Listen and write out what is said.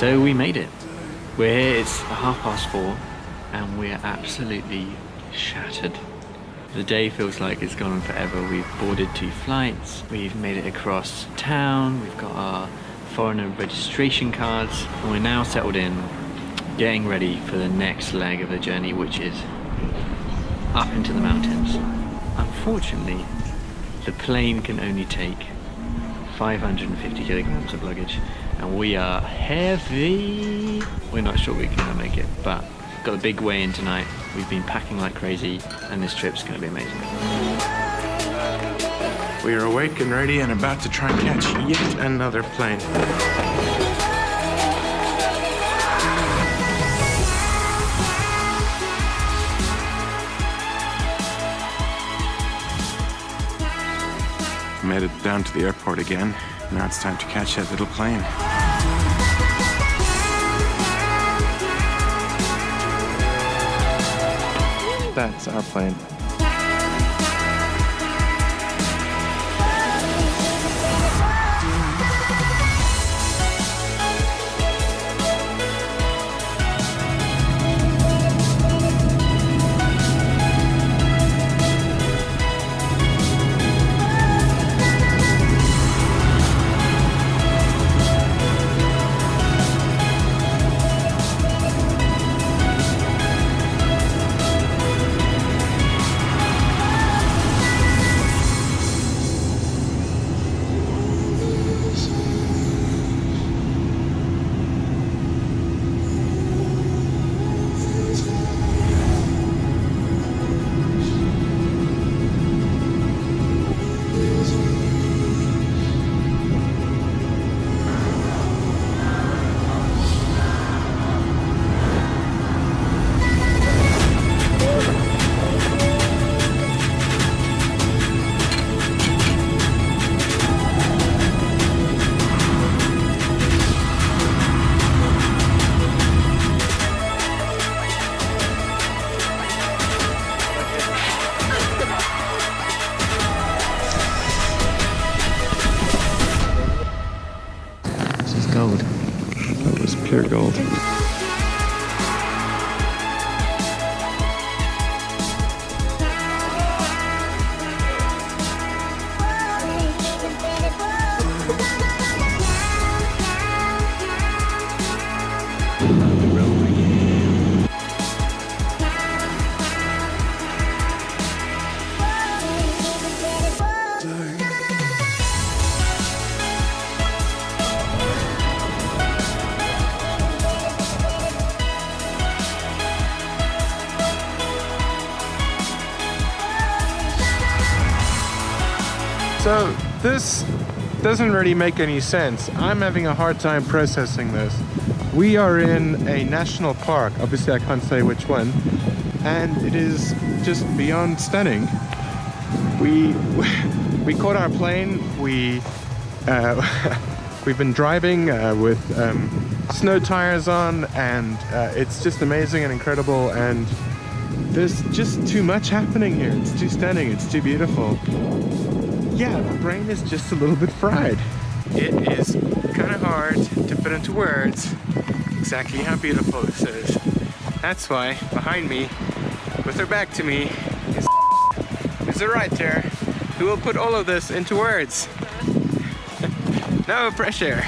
So we made it. We're here, it's 4:30, and we're absolutely shattered. The day feels like it's gone on forever. We've boarded 2 flights, we've made it across town, we've got our foreigner registration cards, and we're now settled in, getting ready for the next leg of the journey, which is up into the mountains. Unfortunately, the plane can only take 550 kilograms of luggage, and we are heavy. We're not sure we can make it, but got a big weigh-in tonight. We've been packing like crazy, and this trip's gonna be amazing. We are awake and ready and about to try and catch yet another plane. I'm headed down to the airport again. Now it's time to catch that little plane. That's our plane. Gold. That was pure gold. So this doesn't really make any sense. I'm having a hard time processing this. We are in a national park, obviously I can't say which one, and it is just beyond stunning. We caught our plane. We've been driving with snow tires on, and it's just amazing and incredible, and there's just too much happening here. It's too stunning, it's too beautiful. Yeah, the brain is just a little bit fried. It is kind of hard to put into words exactly how beautiful this is. That's why behind me, with her back to me, is a writer who will put all of this into words. No pressure.